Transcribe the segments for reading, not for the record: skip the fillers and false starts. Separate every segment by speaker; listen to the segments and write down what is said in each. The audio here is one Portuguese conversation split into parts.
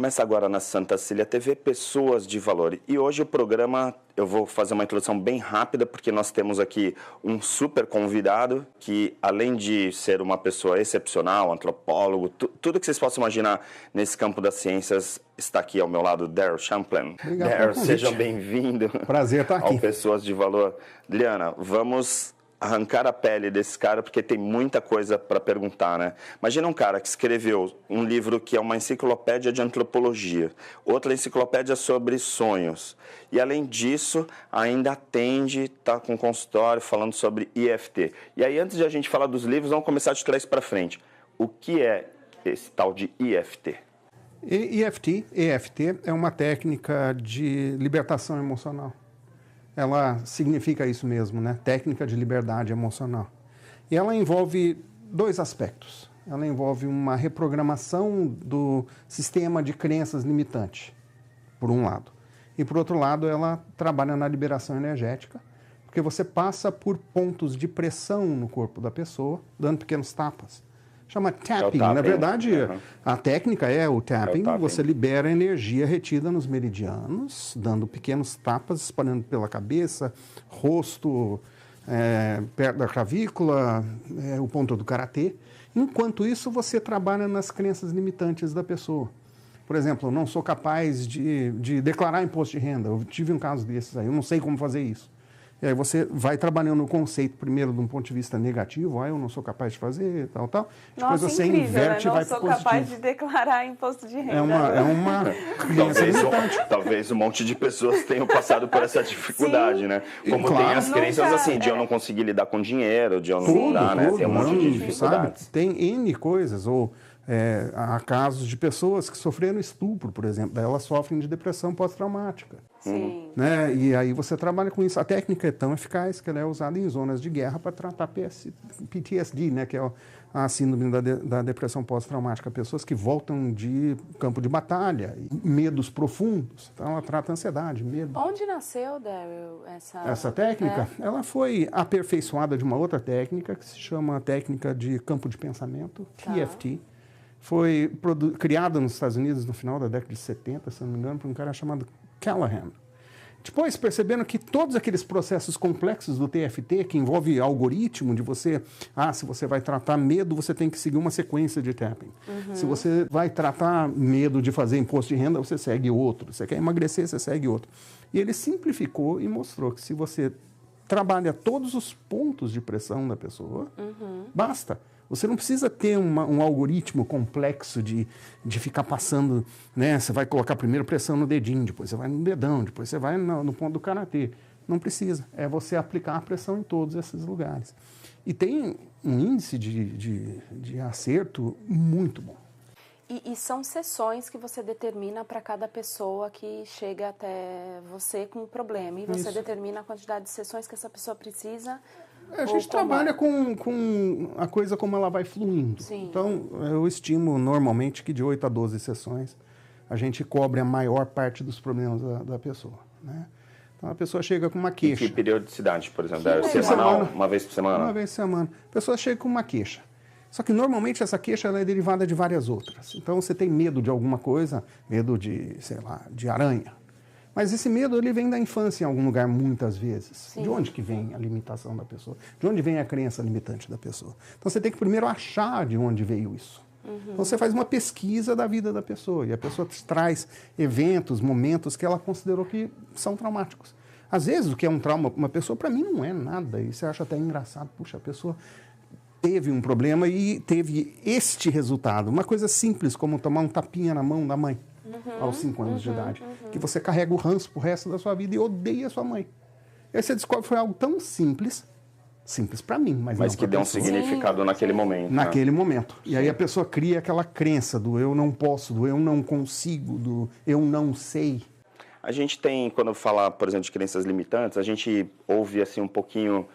Speaker 1: Começa agora na Santa Cecília TV, Pessoas de Valor. E hoje o programa, eu vou fazer uma introdução bem rápida, porque nós temos aqui um super convidado, que além de ser uma pessoa excepcional, antropólogo, tudo que vocês possam imaginar nesse campo das ciências, está aqui ao meu lado, Daryl Champlin.
Speaker 2: Obrigado.
Speaker 1: Daryl, seja bem-vindo.
Speaker 2: Prazer estar aqui.
Speaker 1: Ao Pessoas de Valor. Liana, vamos arrancar a pele desse cara, porque tem muita coisa para perguntar, né? Imagina um cara que escreveu um livro que é uma enciclopédia de antropologia, outra enciclopédia sobre sonhos, e além disso, ainda atende, está com consultório falando sobre EFT. E aí, antes de a gente falar dos livros, vamos começar de trás para frente. O que é esse tal de EFT?
Speaker 2: EFT é uma técnica de libertação emocional. Ela significa isso mesmo, né? Técnica de liberdade emocional. E ela envolve dois aspectos. Ela envolve uma reprogramação do sistema de crenças limitante, por um lado. E, por outro lado, ela trabalha na liberação energética, porque você passa por pontos de pressão no corpo da pessoa, dando pequenos tapas. Chama tapping. Na verdade, a técnica é o tapping. Você libera a energia retida nos meridianos, dando pequenos tapas, espalhando pela cabeça, rosto, perto da clavícula, o ponto do karatê. Enquanto isso, você trabalha nas crenças limitantes da pessoa. Por exemplo, eu não sou capaz de declarar imposto de renda. Eu tive um caso desses aí, eu não sei como fazer isso. E aí você vai trabalhando o conceito primeiro de um ponto de vista negativo, eu não sou capaz de fazer, tal. Depois você inverte e vai para o positivo.
Speaker 3: Não sou capaz de declarar imposto de renda.
Speaker 2: É uma crença limitante.
Speaker 1: Talvez um monte de pessoas tenham passado por essa dificuldade,
Speaker 3: Sim.
Speaker 1: né? Como
Speaker 2: Claro.
Speaker 1: tem as crenças assim, de eu não conseguir lidar com dinheiro, de eu não lidar, né? Tem um monte de dificuldades.
Speaker 2: Sabe? Tem N coisas, ou há casos de pessoas que sofreram estupro, por exemplo, elas sofrem de depressão pós-traumática.
Speaker 3: Sim.
Speaker 2: Né? E aí você trabalha com isso. A técnica é tão eficaz que ela é usada em zonas de guerra para tratar PTSD, né? Que é a síndrome da depressão pós-traumática. Pessoas que voltam de campo de batalha, medos profundos. Então ela trata ansiedade, medo.
Speaker 3: Onde nasceu, Daryl,
Speaker 2: essa técnica? Ela foi aperfeiçoada de uma outra técnica que se chama técnica de campo de pensamento, EFT. Foi criada nos Estados Unidos no final da década de 70, se não me engano, por um cara chamado Callahan. Depois, percebendo que todos aqueles processos complexos do TFT, que envolve algoritmo de você, se você vai tratar medo, você tem que seguir uma sequência de tapping. Se você vai tratar medo de fazer imposto de renda, você segue outro. Você quer emagrecer, você segue outro. E ele simplificou e mostrou que se você trabalha todos os pontos de pressão da pessoa, basta. Você não precisa ter um algoritmo complexo de ficar passando, né? Você vai colocar primeiro pressão no dedinho, depois você vai no dedão, depois você vai no ponto do karatê. Não precisa. É você aplicar a pressão em todos esses lugares. E tem um índice de acerto muito bom.
Speaker 3: E são sessões que você determina para cada pessoa que chega até você com um problema. E você determina a quantidade de sessões que essa pessoa precisa.
Speaker 2: A gente trabalha com a coisa como ela vai fluindo.
Speaker 3: Sim.
Speaker 2: Então, eu estimo normalmente que de 8 a 12 sessões a gente cobre a maior parte dos problemas da pessoa, né? Então, a pessoa chega com uma queixa.
Speaker 1: Em que periodicidade, por exemplo? Semanal? Uma vez por semana?
Speaker 2: Uma vez por semana. A pessoa chega com uma queixa. Só que, normalmente, essa queixa ela é derivada de várias outras. Então, você tem medo de alguma coisa, medo de, sei lá, de aranha. Mas esse medo ele vem da infância em algum lugar muitas vezes. Sim. De onde que vem a limitação da pessoa? De onde vem a crença limitante da pessoa? Então você tem que primeiro achar de onde veio isso. Então você faz uma pesquisa da vida da pessoa e a pessoa traz eventos, momentos que ela considerou que são traumáticos. Às vezes o que é um trauma para uma pessoa, para mim não é nada. E você acha até engraçado. Puxa, a pessoa teve um problema e teve este resultado. Uma coisa simples como tomar um tapinha na mão da mãe. Aos 5 anos de idade, que você carrega o ranço pro resto da sua vida e odeia a sua mãe. E aí você descobre que foi algo tão simples para mim, mas
Speaker 1: que deu um significado naquele momento.
Speaker 2: Naquele momento. E aí a pessoa cria aquela crença do eu não posso, do eu não consigo, do eu não sei.
Speaker 1: A gente tem, quando fala, por exemplo, de crenças limitantes, a gente ouve assim um pouquinho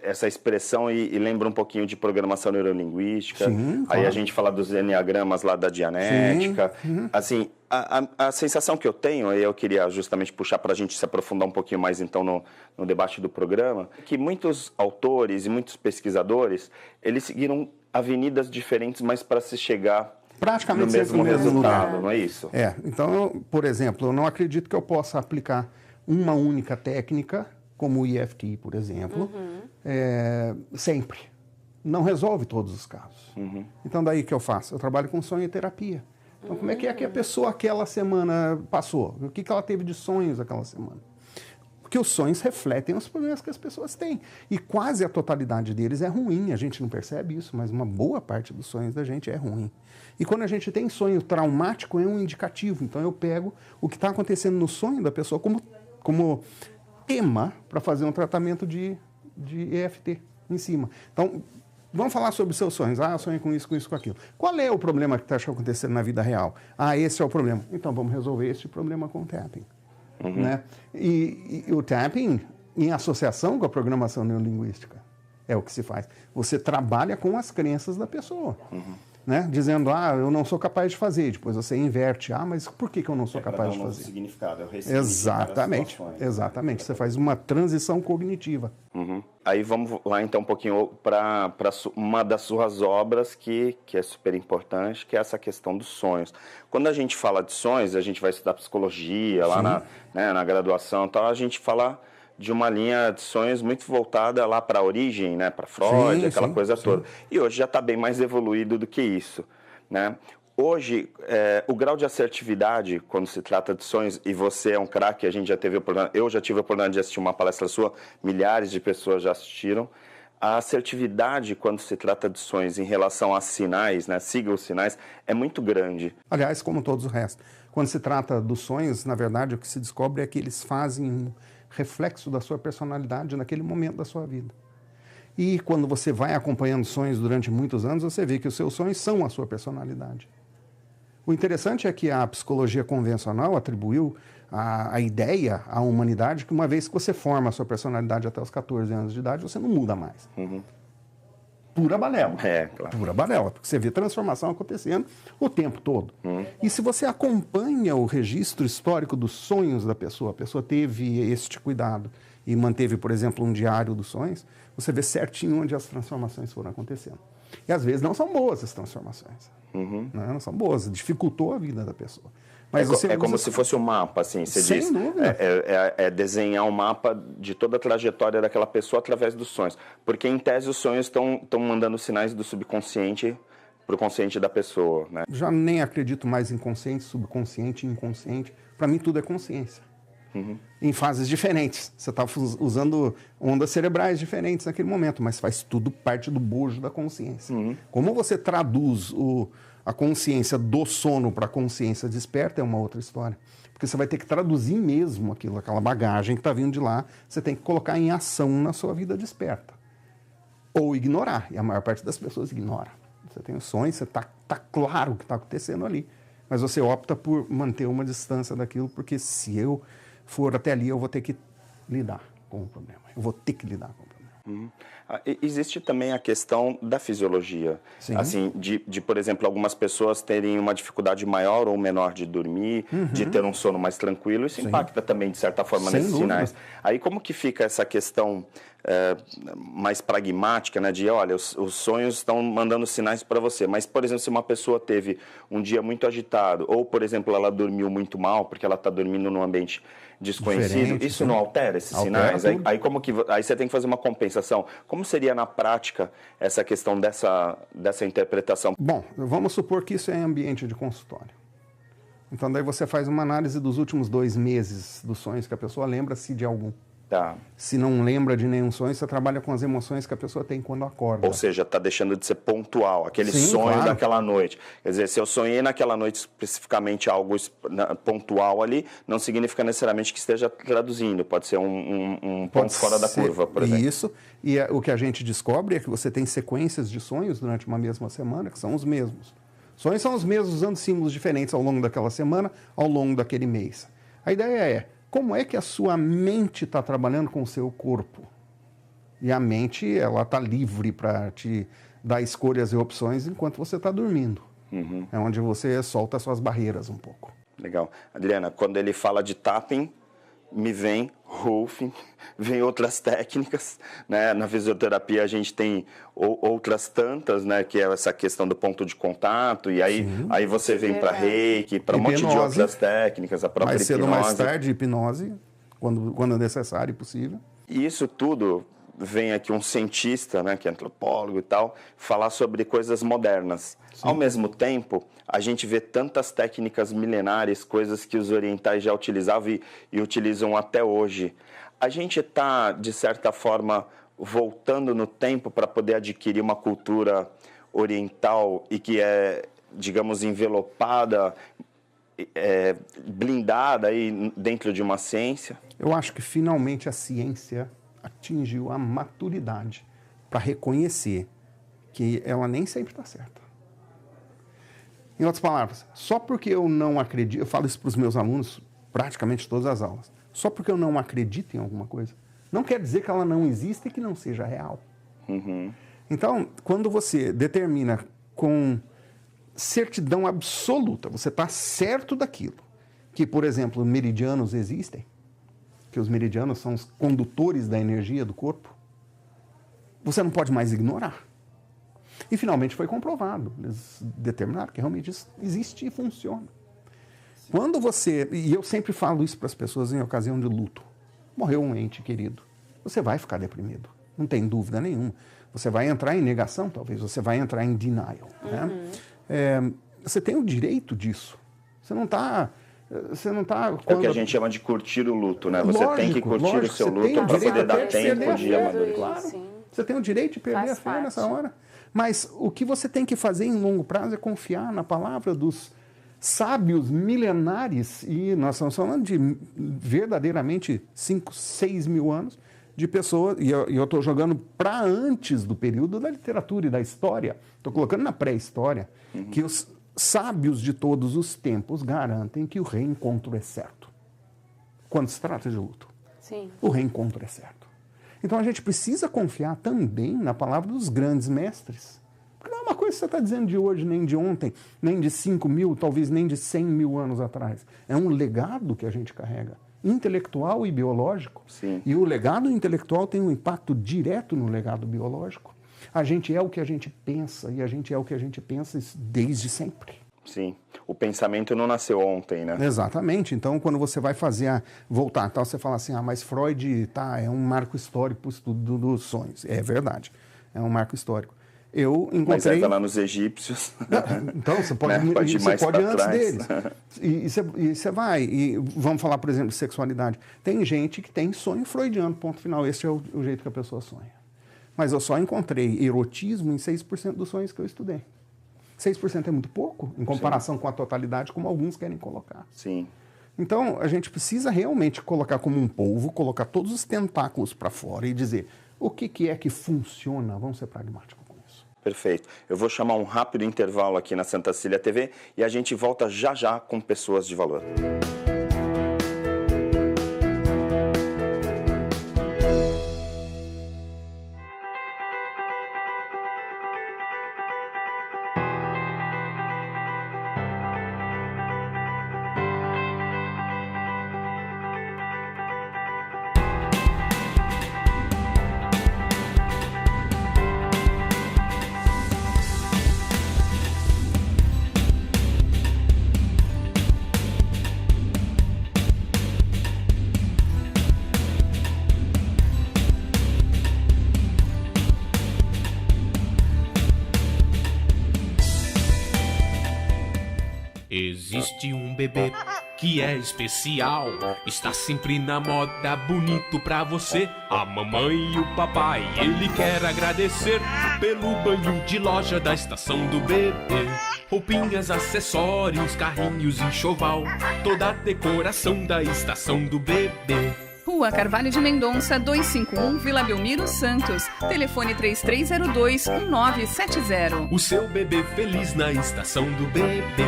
Speaker 1: essa expressão e lembra um pouquinho de programação neurolinguística.
Speaker 2: Sim,
Speaker 1: aí
Speaker 2: claro.
Speaker 1: a gente fala dos enneagramas lá da Dianética. Assim, a sensação que eu tenho, e eu queria justamente puxar para a gente se aprofundar um pouquinho mais então no debate do programa, que muitos autores e muitos pesquisadores, eles seguiram avenidas diferentes, mas para se chegar
Speaker 2: praticamente
Speaker 1: no
Speaker 2: sempre no
Speaker 1: mesmo
Speaker 2: mesmo
Speaker 1: resultado,
Speaker 2: lugar.
Speaker 1: não é isso?
Speaker 2: Então, por exemplo, eu não acredito que eu possa aplicar uma única técnica, como o EFT, por exemplo, sempre. Não resolve todos os casos. Então, daí que eu faço? Eu trabalho com sonho e terapia. Então, como é que a pessoa aquela semana passou? O que ela teve de sonhos aquela semana? Porque os sonhos refletem os problemas que as pessoas têm. E quase a totalidade deles é ruim. A gente não percebe isso, mas uma boa parte dos sonhos da gente é ruim. E quando a gente tem sonho traumático, é um indicativo. Então eu pego o que está acontecendo no sonho da pessoa como tema para fazer um tratamento de EFT em cima. Então, vamos falar sobre os seus sonhos. Eu sonho com isso, com aquilo. Qual é o problema que está acontecendo na vida real? Esse é o problema. Então, vamos resolver esse problema com o tapping. Né? E o tapping, em associação com a programação neurolinguística, é o que se faz. Você trabalha com as crenças da pessoa. Né? Dizendo, eu não sou capaz de fazer. Depois você inverte, mas por que eu não sou capaz de fazer?
Speaker 1: Significado,
Speaker 2: Exatamente, exatamente. Você faz uma transição cognitiva.
Speaker 1: Aí vamos lá então um pouquinho para uma das suas obras que é super importante, que é essa questão dos sonhos. Quando a gente fala de sonhos, a gente vai estudar psicologia lá na graduação e tal, a gente fala de uma linha de sonhos muito voltada lá para a origem, né, para Freud, aquela coisa toda. E hoje já está bem mais evoluído do que isso, né? Hoje, o grau de assertividade, quando se trata de sonhos, e você é um craque, a gente já teve eu já tive a oportunidade de assistir uma palestra sua, milhares de pessoas já assistiram. A assertividade, quando se trata de sonhos em relação a sinais, né, siga os sinais, é muito grande.
Speaker 2: Aliás, como todos o resto. Quando se trata dos sonhos, na verdade, o que se descobre é que eles fazem um reflexo da sua personalidade naquele momento da sua vida. E quando você vai acompanhando sonhos durante muitos anos, você vê que os seus sonhos são a sua personalidade. O interessante é que a psicologia convencional atribuiu a ideia à humanidade que uma vez que você forma a sua personalidade até os 14 anos de idade, você não muda mais. Pura balela.
Speaker 1: Claro.
Speaker 2: Pura balela, porque você vê transformação acontecendo o tempo todo. E se você acompanha o registro histórico dos sonhos da pessoa, a pessoa teve este cuidado e manteve, por exemplo, um diário dos sonhos, você vê certinho onde as transformações foram acontecendo. E às vezes não são boas as transformações. Não são boas, dificultou a vida da pessoa. Mas
Speaker 1: é como se fosse um mapa, assim, você
Speaker 2: Sem
Speaker 1: diz.
Speaker 2: dúvida.
Speaker 1: É desenhar um mapa de toda a trajetória daquela pessoa através dos sonhos. Porque, em tese, os sonhos estão mandando sinais do subconsciente para o consciente da pessoa, né?
Speaker 2: Já nem acredito mais em consciente, subconsciente, inconsciente. Para mim, tudo é consciência. Em fases diferentes. Você está usando ondas cerebrais diferentes naquele momento, mas faz tudo parte do bojo da consciência. Como você traduz a consciência do sono para a consciência desperta é uma outra história. Porque você vai ter que traduzir mesmo aquela bagagem que está vindo de lá, você tem que colocar em ação na sua vida desperta. Ou ignorar, e a maior parte das pessoas ignora. Você tem os sonhos, você está claro o que está acontecendo ali, mas você opta por manter uma distância daquilo, porque se eu for até ali, eu vou ter que lidar com o problema. Eu vou ter que lidar com o problema.
Speaker 1: Existe também a questão da fisiologia.
Speaker 2: Sim.
Speaker 1: Assim, de, por exemplo, algumas pessoas terem uma dificuldade maior ou menor de dormir, de ter um sono mais tranquilo. Isso impacta também, de certa forma,
Speaker 2: Sem
Speaker 1: nesses
Speaker 2: dúvida.
Speaker 1: sinais. Aí como que fica essa questão mais pragmática, né? De, olha, os sonhos estão mandando sinais para você. Mas, por exemplo, se uma pessoa teve um dia muito agitado, ou, por exemplo, ela dormiu muito mal, porque ela está dormindo num ambiente desconhecido,
Speaker 2: Diferente,
Speaker 1: isso
Speaker 2: sim.
Speaker 1: não altera esses
Speaker 2: Altera
Speaker 1: sinais?
Speaker 2: tudo.
Speaker 1: Aí você tem que fazer uma compensação. Como seria na prática essa questão dessa interpretação?
Speaker 2: Bom, vamos supor que isso é ambiente de consultório. Então, daí você faz uma análise dos últimos 2 meses dos sonhos que a pessoa lembra-se de algum.
Speaker 1: Tá.
Speaker 2: Se não lembra de nenhum sonho, você trabalha com as emoções que a pessoa tem quando acorda.
Speaker 1: Ou seja, está deixando de ser pontual, aquele
Speaker 2: Sim,
Speaker 1: sonho
Speaker 2: claro.
Speaker 1: daquela noite. Quer dizer, se eu sonhei naquela noite especificamente algo pontual ali, não significa necessariamente que esteja traduzindo. Pode ser um ponto fora da curva, por exemplo.
Speaker 2: Isso. E o que a gente descobre é que você tem sequências de sonhos durante uma mesma semana que são os mesmos. Sonhos são os mesmos usando símbolos diferentes ao longo daquela semana, ao longo daquele mês. A ideia é, como é que a sua mente está trabalhando com o seu corpo? E a mente, ela está livre para te dar escolhas e opções enquanto você está dormindo. É onde você solta as suas barreiras um pouco.
Speaker 1: Legal. Adriana, quando ele fala de tapping, me vem Rolfing, vem outras técnicas, né? Na fisioterapia a gente tem outras tantas, né? Que é essa questão do ponto de contato, e aí você vem para reiki, para um monte de outras técnicas, a própria
Speaker 2: mais cedo ou mais tarde, hipnose, quando necessário e possível.
Speaker 1: E isso tudo vem aqui um cientista, né, que é antropólogo e tal, falar sobre coisas modernas. Sim. Ao mesmo tempo, a gente vê tantas técnicas milenares, coisas que os orientais já utilizavam e utilizam até hoje. A gente está, de certa forma, voltando no tempo para poder adquirir uma cultura oriental e que é, digamos, envelopada, blindada aí dentro de uma ciência?
Speaker 2: Eu acho que finalmente a ciência atingiu a maturidade para reconhecer que ela nem sempre está certa. Em outras palavras, só porque eu não acredito, eu falo isso para os meus alunos praticamente todas as aulas, só porque eu não acredito em alguma coisa, não quer dizer que ela não exista e que não seja real.
Speaker 1: Uhum.
Speaker 2: Então, quando você determina com certidão absoluta, você está certo daquilo, que, por exemplo, meridianos existem, que os meridianos são os condutores da energia do corpo, você não pode mais ignorar. E finalmente foi comprovado, eles determinaram que realmente isso existe e funciona. Quando você, e eu sempre falo isso para as pessoas em ocasião de luto, morreu um ente querido, você vai ficar deprimido, não tem dúvida nenhuma. Você vai entrar em negação, talvez, você vai entrar em denial. Né? Você tem o direito disso. Você não está...
Speaker 1: É o que a gente chama de curtir o luto, né? Você tem que curtir o seu luto para poder dar tempo de amadurecer.
Speaker 2: Claro, você tem o direito de perder a fé nessa hora. Mas o que você tem que fazer em longo prazo é confiar na palavra dos sábios milenares, e nós estamos falando de verdadeiramente 5, 6 mil anos de pessoas, e eu estou jogando para antes do período da literatura e da história, estou colocando na pré-história, que os sábios de todos os tempos garantem que o reencontro é certo. Quando se trata de luto.
Speaker 3: Sim.
Speaker 2: O reencontro é certo. Então a gente precisa confiar também na palavra dos grandes mestres. Porque não é uma coisa que você está dizendo de hoje, nem de ontem, nem de 5 mil, talvez nem de 100 mil anos atrás. É um legado que a gente carrega, intelectual e biológico.
Speaker 1: Sim.
Speaker 2: E o legado intelectual tem um impacto direto no legado biológico. A gente é o que a gente pensa, e a gente é o que a gente pensa desde sempre.
Speaker 1: Sim. O pensamento não nasceu ontem, né?
Speaker 2: Exatamente. Então, quando você vai voltar, tal, você fala assim, mas Freud é um marco histórico para o estudo dos sonhos. É verdade, é um marco histórico. Eu encontrei...
Speaker 1: Mas você vai lá nos egípcios.
Speaker 2: Então, você pode,
Speaker 1: né? Pode ir mais
Speaker 2: você pode ir antes
Speaker 1: trás.
Speaker 2: deles. E você vai. E vamos falar, por exemplo, de sexualidade. Tem gente que tem sonho freudiano, ponto final. Esse é o jeito que a pessoa sonha. Mas eu só encontrei erotismo em 6% dos sonhos que eu estudei. 6% é muito pouco, em comparação com a totalidade, como alguns querem colocar.
Speaker 1: Sim.
Speaker 2: Então, a gente precisa realmente colocar como um polvo, colocar todos os tentáculos para fora e dizer o que é que funciona. Vamos ser pragmáticos com isso.
Speaker 1: Perfeito. Eu vou chamar um rápido intervalo aqui na Santa Cília TV e a gente volta já já com Pessoas de Valor.
Speaker 4: Existe um bebê que é especial, está sempre na moda, bonito pra você. A mamãe e o papai, ele quer agradecer pelo banho de loja da estação do bebê. Roupinhas, acessórios, carrinhos, enxoval, toda a decoração da estação do bebê.
Speaker 5: Rua Carvalho de Mendonça, 251, Vila Belmiro, Santos. Telefone 3302-1970.
Speaker 4: O seu bebê feliz na estação do bebê.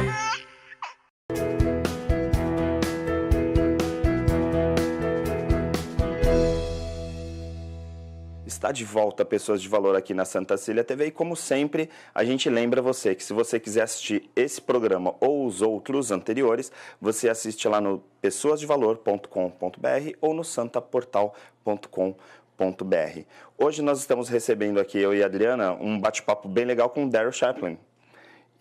Speaker 1: Está de volta Pessoas de Valor aqui na Santa Cília TV e, como sempre, a gente lembra você que se você quiser assistir esse programa ou os outros anteriores, você assiste lá no pessoasdevalor.com.br ou no santaportal.com.br. Hoje nós estamos recebendo aqui, eu e a Adriana, um bate-papo bem legal com o Daryl Chaplin.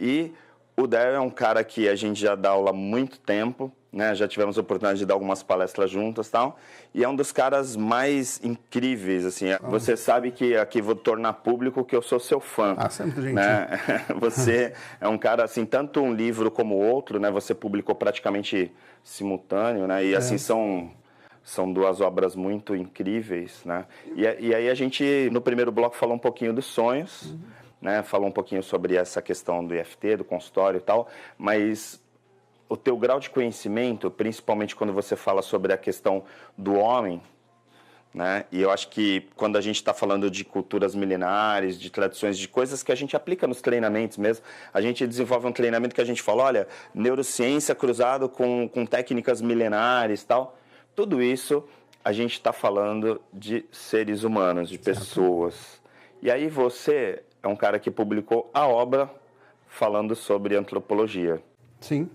Speaker 1: E o Daryl é um cara que a gente já dá aula há muito tempo, né? Já tivemos a oportunidade de dar algumas palestras juntas e tal, e é um dos caras mais incríveis, assim. Você sabe que aqui vou tornar público que eu sou seu fã.
Speaker 2: Sempre gentil.
Speaker 1: Né? Você é um cara, assim, tanto um livro como outro, né? Você publicou praticamente simultâneo, né? E assim, são duas obras muito incríveis, né? E aí a gente, no primeiro bloco, falou um pouquinho dos sonhos, né? Falou um pouquinho sobre essa questão do IFT, do consultório e tal, mas o teu grau de conhecimento, principalmente quando você fala sobre a questão do homem, né? E eu acho que quando a gente está falando de culturas milenares, de tradições, de coisas que a gente aplica nos treinamentos mesmo, a gente desenvolve um treinamento que a gente fala, olha, neurociência cruzado com técnicas milenares e tal. Tudo isso a gente está falando de seres humanos, de pessoas. E aí você é um cara que publicou a obra falando sobre antropologia.
Speaker 2: Sim,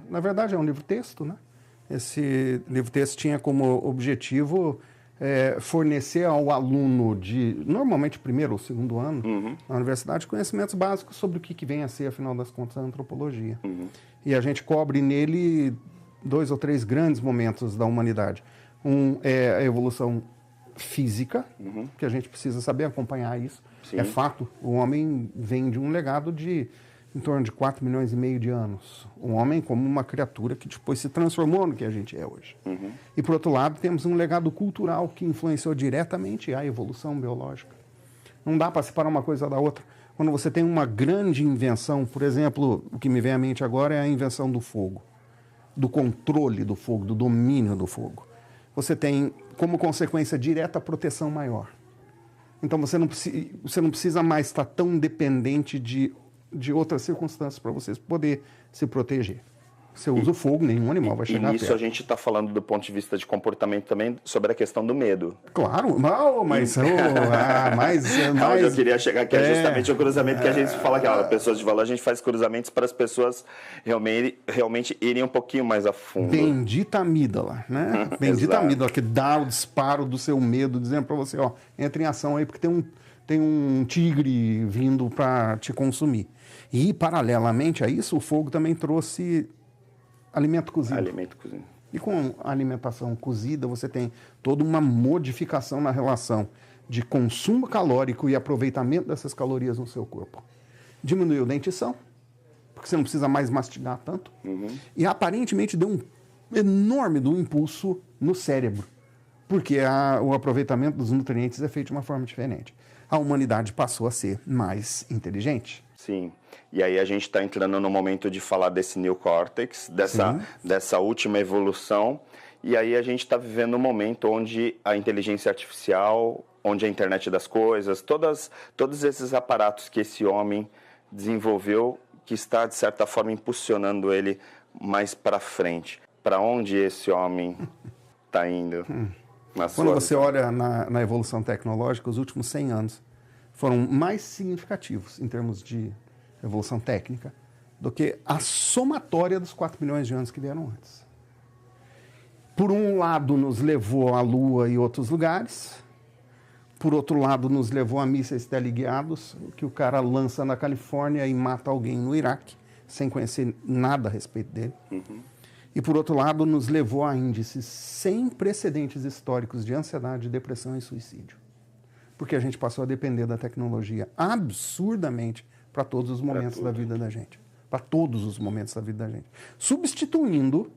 Speaker 2: na verdade é um livro-texto, né? Esse livro-texto tinha como objetivo fornecer ao aluno normalmente primeiro ou segundo ano, na universidade, conhecimentos básicos sobre o que vem a ser, afinal das contas, a antropologia. E a gente cobre nele 2 ou 3 grandes momentos da humanidade. Um é a evolução física, que a gente precisa saber acompanhar isso. Sim. É fato, o homem vem de um legado de em torno de 4,5 milhões de anos. O homem como uma criatura que depois se transformou no que a gente é hoje. E, por outro lado, temos um legado cultural que influenciou diretamente a evolução biológica. Não dá para separar uma coisa da outra. Quando você tem uma grande invenção, por exemplo, o que me vem à mente agora é a invenção do fogo, do controle do fogo, do domínio do fogo. Você tem, como consequência direta, a proteção maior. Então, você não precisa mais estar tão dependente de outras circunstâncias para você poder se proteger. Você usa o fogo, nenhum animal vai chegar perto.
Speaker 1: E nisso a gente está falando do ponto de vista de comportamento também sobre a questão do medo.
Speaker 2: Claro, mas
Speaker 1: onde eu queria chegar aqui é justamente o cruzamento que a gente fala que Pessoas de Valor, a gente faz cruzamentos para as pessoas realmente irem um pouquinho mais a fundo.
Speaker 2: Bendita amígdala, né? Bendita amígdala que dá o disparo do seu medo, dizendo para você, entra em ação aí porque tem um tigre vindo para te consumir. E, paralelamente a isso, o fogo também trouxe alimento cozido. E com a alimentação cozida, você tem toda uma modificação na relação de consumo calórico e aproveitamento dessas calorias no seu corpo. Diminuiu a dentição, porque você não precisa mais mastigar tanto. E, aparentemente, deu um enorme impulso no cérebro, porque o aproveitamento dos nutrientes é feito de uma forma diferente. A humanidade passou a ser mais inteligente.
Speaker 1: Sim. E aí a gente está entrando no momento de falar desse neocórtex, dessa última evolução. E aí a gente está vivendo um momento onde a inteligência artificial, onde a internet das coisas, todos esses aparatos que esse homem desenvolveu, que está, de certa forma, impulsionando ele mais para frente. Para onde esse homem está indo?
Speaker 2: Quando você olha na evolução tecnológica, os últimos 100 anos foram mais significativos em termos de evolução técnica do que a somatória dos 4 milhões de anos que vieram antes. Por um lado, nos levou à Lua e outros lugares. Por outro lado, nos levou a mísseis teleguiados, que o cara lança na Califórnia e mata alguém no Iraque, sem conhecer nada a respeito dele. E, por outro lado, nos levou a índices sem precedentes históricos de ansiedade, depressão e suicídio. Porque a gente passou a depender da tecnologia absurdamente para todos os momentos da vida da gente. Para todos os momentos da vida da gente. Substituindo,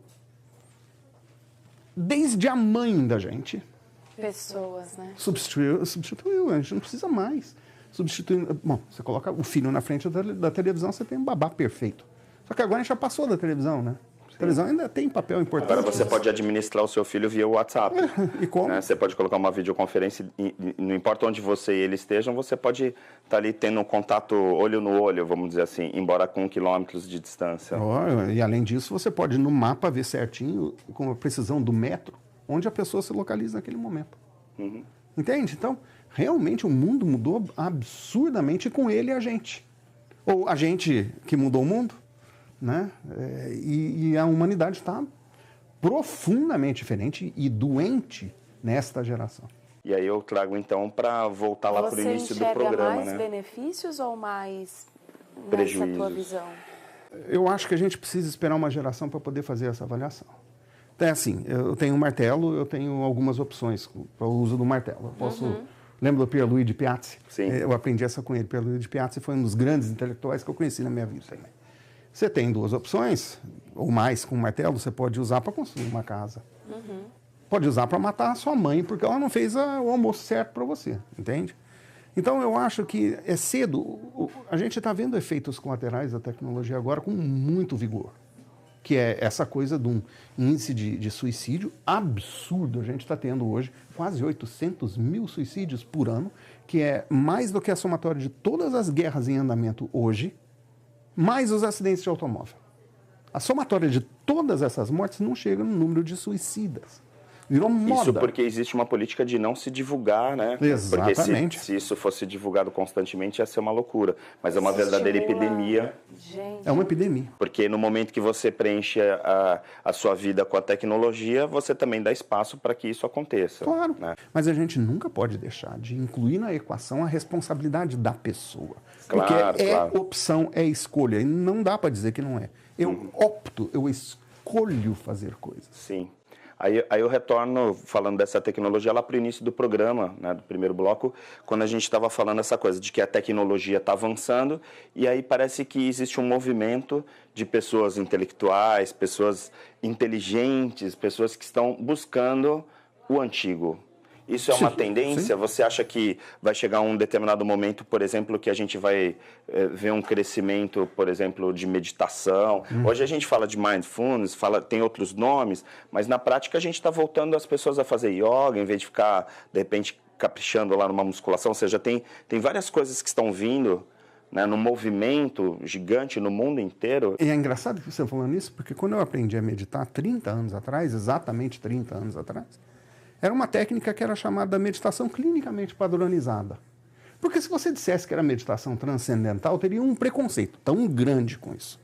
Speaker 2: desde a mãe da gente...
Speaker 3: Pessoas, né?
Speaker 2: Substituiu, a gente não precisa mais. Substituindo... Bom, você coloca o filho na frente da televisão, você tem um babá perfeito. Só que agora a gente já passou da televisão, né? A televisão ainda tem papel importante.
Speaker 1: Agora você pode administrar o seu filho via WhatsApp.
Speaker 2: E como?
Speaker 1: Né? Você pode colocar uma videoconferência, não importa onde você e ele estejam, você pode estar ali tendo um contato olho no olho, vamos dizer assim, embora com quilômetros de distância.
Speaker 2: E além disso, você pode no mapa ver certinho, com a precisão do metro, onde a pessoa se localiza naquele momento. Entende? Então, Realmente o mundo mudou absurdamente, e com ele a gente. Ou a gente que mudou o mundo, né? E a humanidade está profundamente diferente e doente nesta geração.
Speaker 1: E aí eu trago então para voltar lá para o início do programa,
Speaker 3: Você enxerga mais
Speaker 1: né?
Speaker 3: benefícios ou mais
Speaker 1: Prejuízos?
Speaker 3: nessa tua visão?
Speaker 2: Eu acho que a gente precisa esperar uma geração para poder fazer essa avaliação. Então, é assim, eu tenho um martelo, eu tenho algumas opções para o uso do martelo. Eu posso... Lembra do Pierluigi Piazzi?
Speaker 1: Sim.
Speaker 2: Eu aprendi essa com ele. Pierluigi Piazzi foi um dos grandes intelectuais que eu conheci na minha vida também. Você tem duas opções, ou mais com o martelo, você pode usar para construir uma casa. Pode usar para matar a sua mãe, porque ela não fez o almoço certo para você, entende? Então, eu acho que é cedo. A gente está vendo efeitos colaterais da tecnologia agora com muito vigor, que é essa coisa de um índice de suicídio absurdo. A gente está tendo hoje quase 800 mil suicídios por ano, que é mais do que a somatória de todas as guerras em andamento hoje, mais os acidentes de automóvel. A somatória de todas essas mortes não chega no número de suicidas. Virou moda.
Speaker 1: Isso porque existe uma política de não se divulgar, né?
Speaker 2: Exatamente.
Speaker 1: Porque se isso fosse divulgado constantemente, ia ser uma loucura. Mas é uma verdadeira epidemia.
Speaker 3: Gente.
Speaker 2: É uma epidemia.
Speaker 1: Porque no momento que você preenche a sua vida com a tecnologia, você também dá espaço para que isso aconteça.
Speaker 2: Claro.
Speaker 1: Né?
Speaker 2: Mas a gente nunca pode deixar de incluir na equação a responsabilidade da pessoa. Porque
Speaker 1: Claro, claro.
Speaker 2: opção, é escolha. E não dá para dizer que não é. Eu opto, eu escolho fazer coisas.
Speaker 1: Sim. Aí eu retorno, falando dessa tecnologia, lá para o início do programa, né, do primeiro bloco, quando a gente estava falando essa coisa de que a tecnologia está avançando, e aí parece que existe um movimento de pessoas intelectuais, pessoas inteligentes, pessoas que estão buscando o antigo. Isso é uma tendência? Sim. Você acha que vai chegar um determinado momento, por exemplo, que a gente vai ver um crescimento, por exemplo, de meditação? Hoje a gente fala de mindfulness, tem outros nomes, mas na prática a gente está voltando as pessoas a fazer yoga, em vez de ficar, de repente, caprichando lá numa musculação. Ou seja, tem várias coisas que estão vindo, né, num movimento gigante no mundo inteiro.
Speaker 2: E é engraçado que você falando isso, porque quando eu aprendi a meditar 30 anos atrás, exatamente 30 anos atrás, era uma técnica que era chamada meditação clinicamente padronizada. Porque se você dissesse que era meditação transcendental, teria um preconceito tão grande com isso,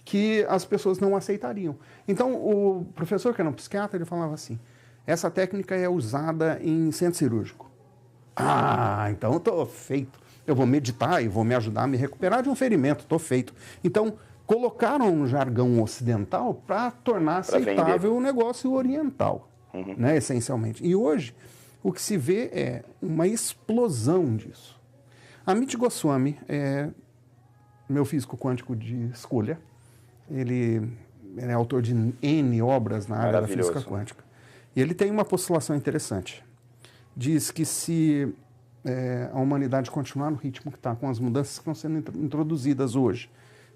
Speaker 2: que as pessoas não aceitariam. Então, o professor, que era um psiquiatra, ele falava assim, essa técnica é usada em centro cirúrgico. Ah, então eu estou feito. Eu vou meditar e vou me ajudar a me recuperar de um ferimento, estou feito. Então, colocaram um jargão ocidental para tornar aceitável o negócio oriental. Né, essencialmente. E hoje, o que se vê é uma explosão disso. Amit Goswami é meu físico quântico de escolha. Ele é autor de N obras na área da física quântica. E ele tem uma postulação interessante. Diz que se a humanidade continuar no ritmo que está, com as mudanças que estão sendo introduzidas hoje,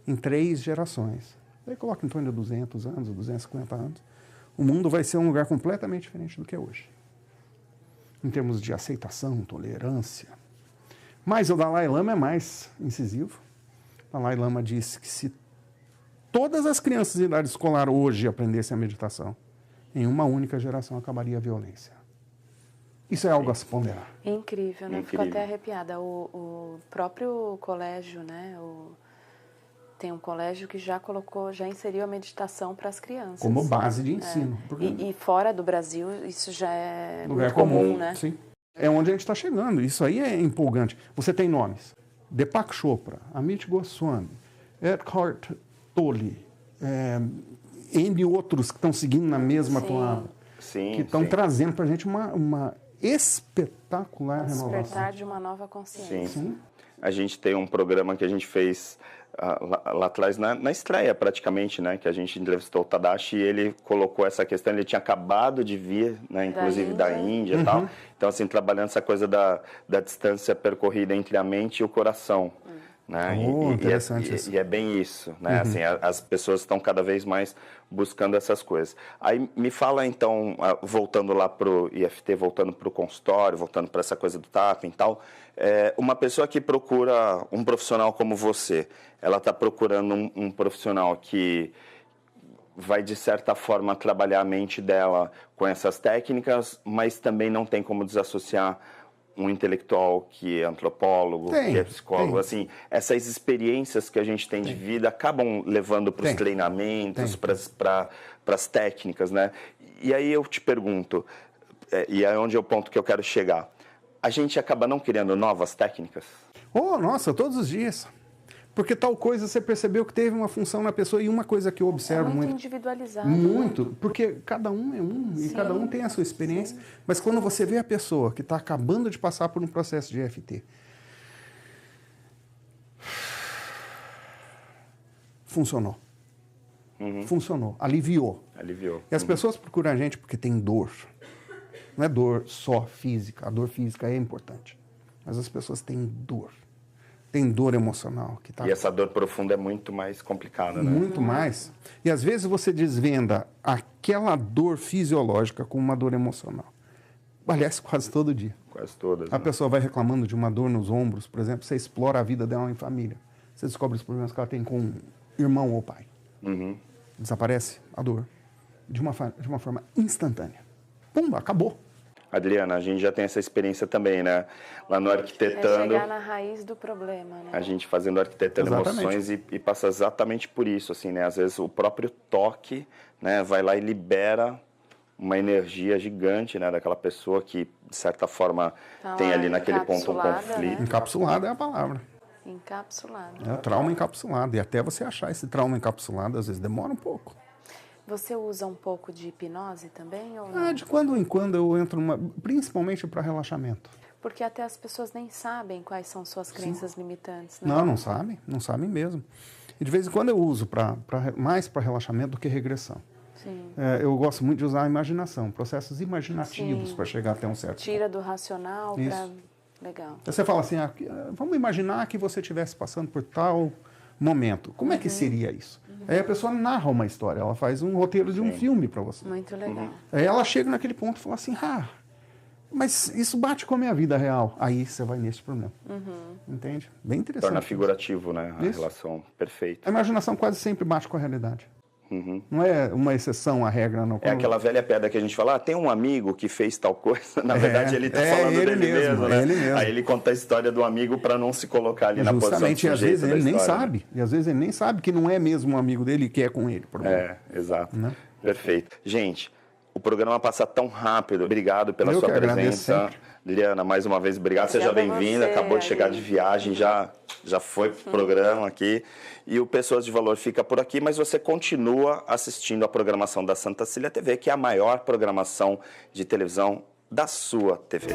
Speaker 2: em 3 gerações, aí coloca em torno de 200 anos, 250 anos, o mundo vai ser um lugar completamente diferente do que é hoje. Em termos de aceitação, tolerância. Mas o Dalai Lama é mais incisivo. O Dalai Lama disse que se todas as crianças de idade escolar hoje aprendessem a meditação, em uma única geração acabaria a violência. Isso é algo a se ponderar.
Speaker 3: É incrível, né?
Speaker 1: Incrível.
Speaker 3: Fico até arrepiada. O próprio colégio, né? Tem um colégio que já inseriu a meditação para as crianças.
Speaker 2: Como base de ensino.
Speaker 3: E fora do Brasil, isso já é
Speaker 2: lugar
Speaker 3: muito comum, né?
Speaker 2: Sim. É onde a gente está chegando. Isso aí é empolgante. Você tem nomes. Deepak Chopra, Amit Goswami, Eckhart Tolle, N outros que estão seguindo na mesma toada.
Speaker 1: Sim,
Speaker 2: que estão trazendo para a gente uma espetacular renovação.
Speaker 3: Despertar de uma nova consciência.
Speaker 1: Sim. A gente tem um programa que a gente fez lá atrás, na estreia praticamente, né, que a gente entrevistou o Tadashi e ele colocou essa questão, ele tinha acabado de vir, né, inclusive da Índia e tal, então assim, trabalhando essa coisa da distância percorrida entre a mente e o coração. Né?
Speaker 2: Interessante isso.
Speaker 1: E é bem isso, né? Assim, as pessoas estão cada vez mais buscando essas coisas. Aí me fala então, voltando lá para o IFT, voltando para o consultório, voltando para essa coisa do tapping e tal, uma pessoa que procura um profissional como você, ela está procurando um profissional que vai, de certa forma, trabalhar a mente dela com essas técnicas, mas também não tem como desassociar um intelectual que é antropólogo, que é psicólogo, assim, essas experiências que a gente tem de vida acabam levando para os treinamentos, para as técnicas, né? E aí eu te pergunto, e é onde é o ponto que eu quero chegar, a gente acaba não criando novas técnicas?
Speaker 2: Oh, nossa, todos os dias. Porque tal coisa você percebeu que teve uma função na pessoa, e uma coisa que eu observo
Speaker 3: muito individualizado.
Speaker 2: Muito, porque cada um é um, e cada um tem a sua experiência. Mas quando você vê a pessoa que está acabando de passar por um processo de EFT, funcionou. Funcionou, aliviou. E as pessoas procuram a gente porque tem dor. Não é dor só física, a dor física é importante. Mas as pessoas têm dor. Tem dor emocional.
Speaker 1: E essa dor profunda é muito mais complicada, né?
Speaker 2: Muito mais. E às vezes você desvenda aquela dor fisiológica com uma dor emocional. Aliás, quase todo dia.
Speaker 1: Quase todas.
Speaker 2: A pessoa vai reclamando de uma dor nos ombros, por exemplo, você explora a vida dela em família. Você descobre os problemas que ela tem com irmão ou pai. Desaparece a dor de uma forma instantânea. Pum, acabou.
Speaker 1: Adriana, a gente já tem essa experiência também, né? Lá no Arquitetando...
Speaker 3: É chegar na raiz do problema, né?
Speaker 1: A gente fazendo Arquitetando Emoções e passa exatamente por isso, assim, né? Às vezes o próprio toque, né, vai lá e libera uma energia gigante, né, daquela pessoa que, de certa forma, tem ali naquele ponto um conflito.
Speaker 3: Né?
Speaker 2: Encapsulada é a palavra.
Speaker 3: Encapsulado.
Speaker 2: É trauma encapsulado. E até você achar esse trauma encapsulado, às vezes demora um pouco.
Speaker 3: Você usa um pouco de hipnose também? Ou não?
Speaker 2: De quando em quando eu entro principalmente para relaxamento.
Speaker 3: Porque até as pessoas nem sabem quais são suas crenças limitantes, né?
Speaker 2: Não sabem mesmo. E de vez em quando eu uso mais para relaxamento do que regressão.
Speaker 3: Sim.
Speaker 2: Eu gosto muito de usar a imaginação, processos imaginativos para chegar até um certo
Speaker 3: Tira do racional para... Legal.
Speaker 2: Você fala assim, vamos imaginar que você estivesse passando por tal momento. Como é que seria isso? Aí a pessoa narra uma história, ela faz um roteiro de um filme para você.
Speaker 3: Muito legal.
Speaker 2: Aí ela chega naquele ponto e fala assim, mas isso bate com a minha vida real. Aí você vai nesse problema. Entende? Bem interessante.
Speaker 1: Torna figurativo, né? A relação. Perfeito.
Speaker 2: A imaginação quase sempre bate com a realidade. Não é uma exceção à regra, não.
Speaker 1: É aquela velha pedra que a gente fala, tem um amigo que fez tal coisa. Na verdade, ele está falando dele mesmo, né?
Speaker 2: Ele mesmo.
Speaker 1: Aí ele conta a história do amigo para não se colocar ali na posição do sujeito.
Speaker 2: Justamente, e às vezes ele nem sabe. E às vezes ele nem sabe que não é mesmo um amigo dele que é com ele.
Speaker 1: Exato. Né? Perfeito. Gente, o programa passa tão rápido. Obrigado pela sua presença. Liliana, mais uma vez, obrigado. Seja bem-vinda. Acabou de chegar de viagem, já foi pro programa aqui. E o Pessoas de Valor fica por aqui, mas você continua assistindo a programação da Santa Cília TV, que é a maior programação de televisão da sua TV.